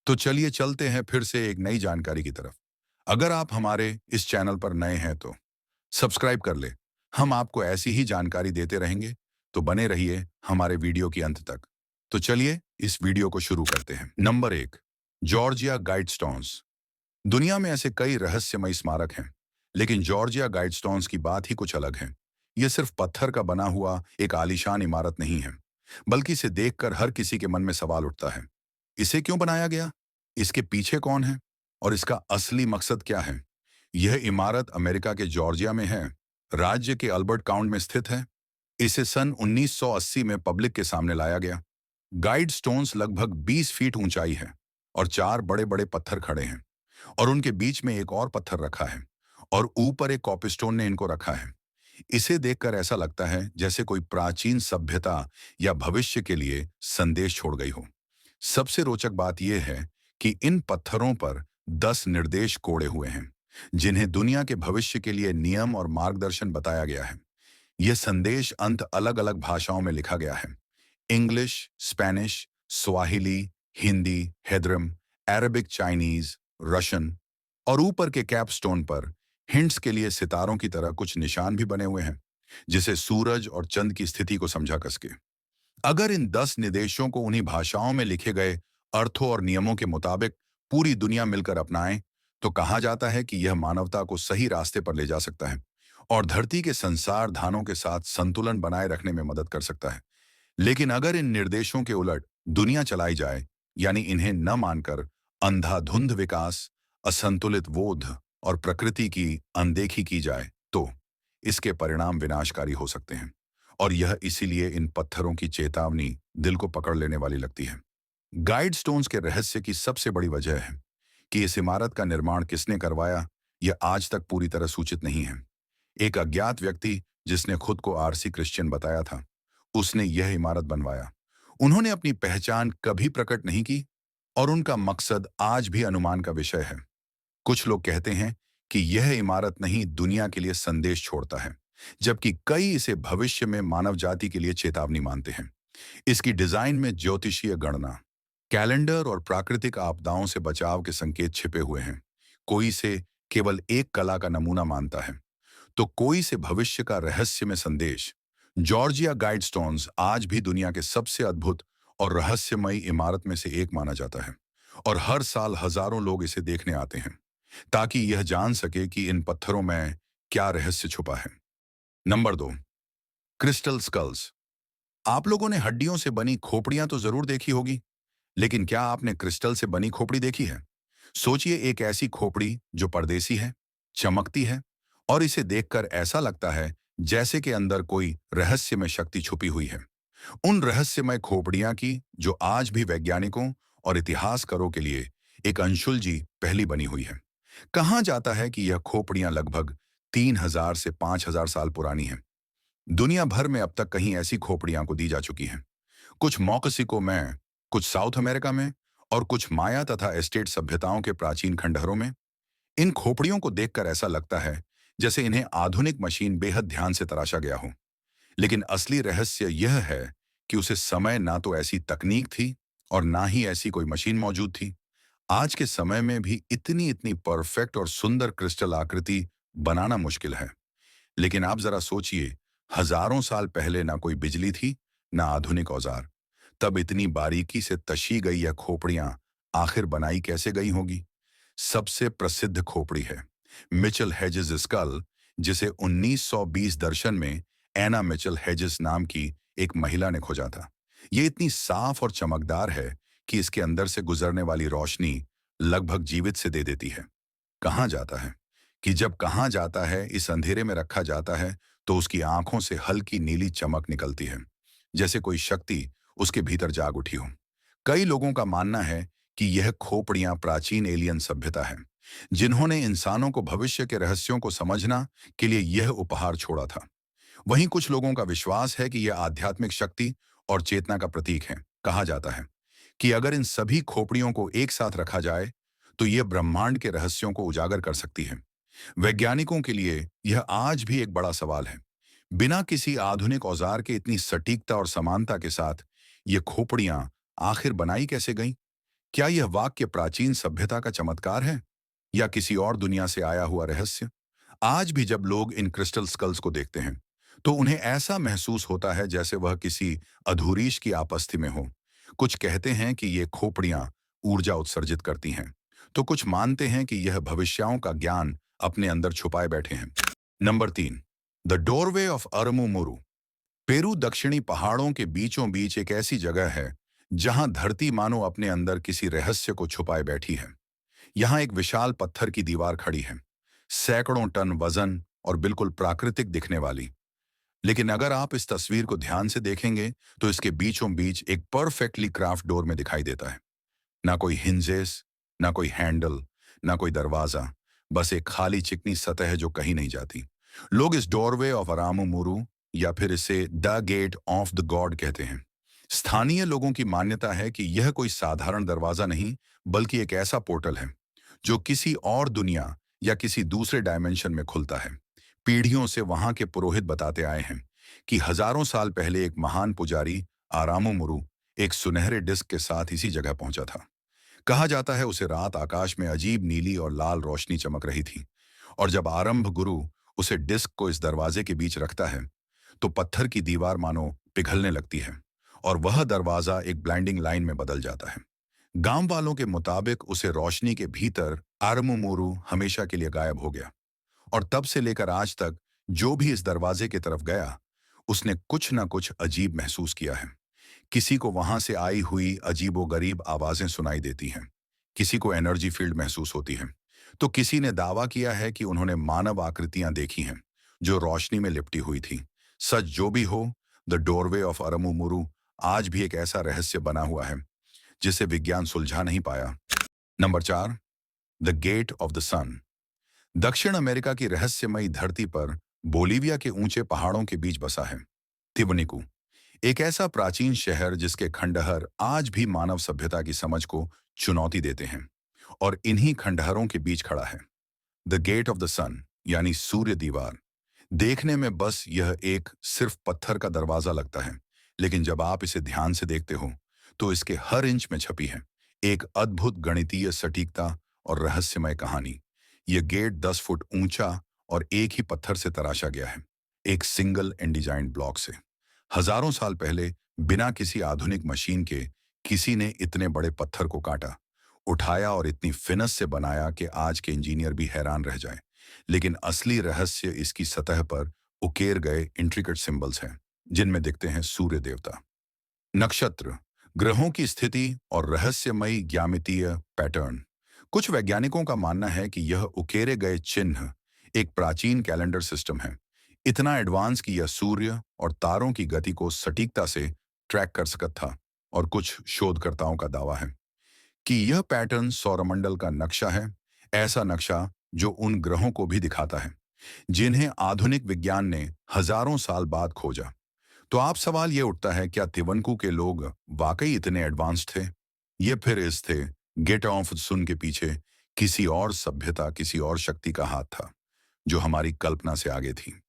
तो चलिए चलते हैं फिर से एक नई जानकारी की तरफ। अगर आप हमारे इस चैनल पर नए हैं तो सब्सक्राइब कर ले। हम आपको ऐसी ही जानकारी देते रहेंगे, तो बने रहिए हमारे वीडियो की अंत तक। तो चलिए इस वीडियो को शुरू करते हैं। Number 1, Georgia Guidestones. दुनिया में ऐसे कई रहस्यमयी स्मारक हैं, लेकिन जॉर्जिया गाइडस्टोन्स की बात ही कुछ अलग है। यह सिर्फ पत्थर का बना हुआ एक आलीशान इमारत नहीं है, बल्कि इसे देखकर हर किसी के मन में सवाल उठता है। इसे क्यों बनाया गया? इसके पीछे कौन है? और इसका असली मकसद क्या है? यह इमारत अमेरिका के जॉर्जिया में है, राज्य के अल्बर्ट काउंटी में स्थित है। इसे सन 1980 में पब्लिक के सामने लाया गया। गाइड स्टोन्स लगभग 20 फीट ऊंचाई है और 4 बड़े बड़े पत्थर खड़े हैं, और उनके बीच में एक और पत्थर रखा है, और ऊपर एक कॉपीस्टोन ने इनको रखा है। इसे देखकर ऐसा लगता है जैसे कोई प्राचीन सभ्यता या भविष्य के लिए संदेश छोड़ गई हो। सबसे रोचक बात यह है कि इन पत्थरों पर 10 निर्देश कोड़े हुए हैं, जिन्हें दुनिया के भविष्य के लिए नियम और मार्गदर्शन बताया गया है। यह संदेश अंत अलग अलग भाषाओं में लिखा गया है: इंग्लिश, स्पेनिश, स्वाहिली, हिंदी, हेद्रम, अरबिक, चाइनीज, रशियन। और ऊपर के कैपस्टोन पर हिंट्स के लिए सितारों की तरह कुछ निशान भी बने हुए हैं, जिसे सूरज और चंद की स्थिति को समझा कसके। अगर इन 10 निर्देशों को उन्हीं भाषाओं में लिखे गए अर्थों और नियमों के मुताबिक पूरी दुनिया मिलकर अपनाए, तो कहा जाता है कि यह मानवता को सही रास्ते पर ले जा सकता है और धरती के संसार धानों के साथ संतुलन बनाए रखने में मदद कर सकता है। लेकिन अगर इन निर्देशों के उलट दुनिया चलाई जाए, यानी इन्हें न मानकर अंधाधुंध विकास, असंतुलित बोध और प्रकृति की अनदेखी की जाए, तो इसके परिणाम विनाशकारी हो सकते हैं। और यह इसीलिए इन पत्थरों की चेतावनी दिल को पकड़ लेने वाली लगती है। गाइड स्टोन्स के रहस्य की सबसे बड़ी वजह है कि इस इमारत का निर्माण किसने करवाया, यह आज तक पूरी तरह सूचित नहीं है। एक अज्ञात व्यक्ति जिसने खुद को आरसी क्रिश्चियन बताया था, उसने यह इमारत बनवाया। उन्होंने अपनी पहचान कभी प्रकट नहीं की, और उनका मकसद आज भी अनुमान का विषय है। कुछ लोग कहते हैं कि यह इमारत नहीं दुनिया के लिए संदेश छोड़ता है, जबकि कई इसे भविष्य में मानव जाति के लिए चेतावनी मानते हैं। इसकी डिजाइन में ज्योतिषीय गणना, कैलेंडर और प्राकृतिक आपदाओं से बचाव के संकेत छिपे हुए हैं। कोई इसे केवल एक कला का नमूना मानता है, तो कोई से भविष्य का रहस्यमय संदेश। जॉर्जिया गाइडस्टोन्स आज भी दुनिया के सबसे अद्भुत और रहस्यमयी इमारत में से एक माना जाता है, और हर साल हजारों लोग इसे देखने आते हैं ताकि यह जान सके कि इन पत्थरों में क्या रहस्य छुपा है। Number 2, crystal skulls. आप लोगों ने हड्डियों से बनी खोपड़ियां तो जरूर देखी होगी, लेकिन क्या आपने क्रिस्टल से बनी खोपड़ी देखी है? सोचिए, एक ऐसी खोपड़ी जो परदेसी है, चमकती है, और इसे देखकर ऐसा लगता है जैसे कि अंदर कोई रहस्यमय शक्ति छुपी हुई है। उन रहस्यमय खोपड़ियां की जो आज भी वैज्ञानिकों और इतिहासकारों के लिए एक अनसुलझी पहेली बनी हुई है। कहा जाता है कि यह खोपड़ियां लगभग 3000 से 5000 साल पुरानी हैं। दुनिया भर में अब तक कहीं ऐसी खोपड़ियां को दी जा चुकी हैं, कुछ मॉक्सिको में, कुछ साउथ अमेरिका में, और कुछ माया तथा एस्टेट सभ्यताओं के प्राचीन खंडहरों में। इन खोपड़ियों को देखकर ऐसा लगता है जैसे इन्हें आधुनिक मशीन बेहद ध्यान से तराशा गया हो। लेकिन असली रहस्य यह है कि उसे समय ना तो ऐसी तकनीक थी और ना ही ऐसी कोई मशीन मौजूद थी। आज के समय में भी इतनी इतनी परफेक्ट और सुंदर क्रिस्टल आकृति बनाना मुश्किल है। लेकिन आप जरा सोचिए, हजारों साल पहले ना कोई बिजली थी, ना आधुनिक औजार। तब इतनी बारीकी से तशी गई यह खोपड़ियां आखिर बनाई कैसे गई होगी? सबसे प्रसिद्ध खोपड़ी है मिचेल हेजेस स्कल, जिसे 1920 दर्शन में एना मिचेल हेजेस नाम की एक महिला ने खोजा था। ये इतनी साफ और चमकदार है कि इसके अंदर से गुजरने वाली रोशनी लगभग जीवित से दे देती है। कहा जाता है कि जब कहा जाता है इस अंधेरे में रखा जाता है, तो उसकी आंखों से हल्की नीली चमक निकलती है, जैसे कोई शक्ति उसके भीतर जाग उठी हो। कई लोगों का मानना है कि यह खोपड़ियां प्राचीन एलियन सभ्यता है, जिन्होंने इंसानों को भविष्य के रहस्यों को समझना के लिए यह उपहार छोड़ा था। वहीं कुछ लोगों का विश्वास है कि यह आध्यात्मिक शक्ति और चेतना का प्रतीक है। कहा जाता है कि अगर इन सभी खोपड़ियों को एक साथ रखा जाए, तो यह ब्रह्मांड के रहस्यों को उजागर कर सकती है। वैज्ञानिकों के लिए यह आज भी एक बड़ा सवाल है। बिना किसी आधुनिक औजार के इतनी सटीकता और समानता के साथ ये खोपड़ियां आखिर बनाई कैसे गईं? क्या यह वाक्य प्राचीन सभ्यता का चमत्कार है या किसी और दुनिया से आया हुआ रहस्य? आज भी जब लोग इन क्रिस्टल स्कल्स को देखते हैं, तो उन्हें ऐसा महसूस होता है जैसे वह किसी अधूरीश की आपस्ति में हो। कुछ कहते हैं कि ये खोपड़ियां ऊर्जा उत्सर्जित करती हैं, तो कुछ मानते हैं कि यह भविष्यों का ज्ञान अपने अंदर छुपाए बैठे हैं। Number 3, the doorway of Aramu Muru. Peru दक्षिणी पहाड़ों के बीचों बीच एक ऐसी जगह है जहां धरती मानो अपने अंदर किसी रहस्य को छुपाए बैठी है। यहाँ एक विशाल पत्थर की दीवार खड़ी है, सैकड़ों टन वजन और बिल्कुल प्राकृतिक दिखने वाली। लेकिन अगर आप इस तस्वीर को ध्यान से देखेंगे तो इसके बीचों बीच एक परफेक्टली क्राफ्ट डोर में दिखाई देता है। ना कोई हिंजेस, ना कोई हैंडल, ना कोई दरवाजा, बस एक खाली चिकनी सतह जो कहीं नहीं जाती। लोग इस डोरवे ऑफ अरामुमुरु या फिर इसे the gate of the god कहते हैं। स्थानीय लोगों की मान्यता है कि यह कोई साधारण दरवाजा नहीं, बल्कि एक ऐसा पोर्टल है जो किसी और दुनिया या किसी दूसरे डायमेंशन में खुलता है। पीढ़ियों से वहां के पुरोहित बताते आए हैं कि हजारों साल पहले एक महान पुजारी आरामुमुरु एक सुनहरे डिस्क के साथ इसी जगह पहुंचा था। कहा जाता है उसे रात आकाश में अजीब नीली और लाल रोशनी चमक रही थी, और जब आरंभ गुरु उसे डिस्क को इस दरवाजे के बीच रखता है तो पत्थर की दीवार मानो पिघलने लगती है और वह दरवाजा एक ब्लाइंडिंग लाइन में बदल जाता है। गांव वालों के मुताबिक उसे रोशनी के भीतर आरमुमुरु हमेशा के लिए गायब हो गया, और तब से लेकर आज तक जो भी इस दरवाजे की तरफ गया उसने कुछ ना कुछ अजीब महसूस किया है। किसी को वहां से आई हुई अजीबोगरीब आवाजें सुनाई देती हैं, किसी को एनर्जी फील्ड महसूस होती है, तो किसी ने दावा किया है कि उन्होंने मानव आकृतियां देखी हैं जो रोशनी में लिपटी हुई थी। सच जो भी हो, द डोरवे ऑफ अरमुमुरु आज भी एक ऐसा रहस्य बना हुआ है जिसे विज्ञान सुलझा नहीं पाया। Number 4, the gate of the sun. दक्षिण अमेरिका की रहस्यमयी धरती पर बोलीविया के ऊंचे पहाड़ों के बीच बसा है तिवनिकु, एक ऐसा प्राचीन शहर जिसके खंडहर आज भी मानव सभ्यता की समझ को चुनौती देते हैं। और इन्हीं खंडहरों के बीच खड़ा है द गेट ऑफ द सन, यानी सूर्य दीवार। देखने में बस यह एक सिर्फ पत्थर का दरवाजा लगता है, लेकिन जब आप इसे ध्यान से देखते हो तो इसके हर इंच में छपी है एक अद्भुत गणितीय सटीकता और रहस्यमय कहानी। यह गेट 10 फुट ऊंचा और एक ही पत्थर से तराशा गया है, एक सिंगल एंडिजाइन ब्लॉक से। हजारों साल पहले बिना किसी आधुनिक मशीन के किसी ने इतने बड़े पत्थर को काटा, उठाया और इतनी फिनस से बनाया कि आज के इंजीनियर भी हैरान रह जाएं। लेकिन असली रहस्य इसकी सतह पर उकेर गए इंट्रिकेट सिंबल्स हैं, जिनमें दिखते हैं सूर्य देवता, नक्षत्र, ग्रहों की स्थिति और रहस्यमयी ज्यामितीय पैटर्न। कुछ वैज्ञानिकों का मानना है कि यह उकेरे गए चिन्ह एक प्राचीन कैलेंडर सिस्टम है, इतना एडवांस कि यह सूर्य और तारों की गति को सटीकता से ट्रैक कर सकता था। और कुछ शोधकर्ताओं का दावा है कि यह पैटर्न सौरमंडल का नक्शा है, ऐसा नक्शा जो उन ग्रहों को भी दिखाता है जिन्हें आधुनिक विज्ञान ने हजारों साल बाद खोजा। तो आप सवाल ये उठता है, क्या तिवनकू के लोग वाकई इतने एडवांस थे? ये फिर इस थे गेट ऑफ सुन के पीछे किसी और सभ्यता, किसी और शक्ति का हाथ था जो हमारी कल्पना से आगे थी।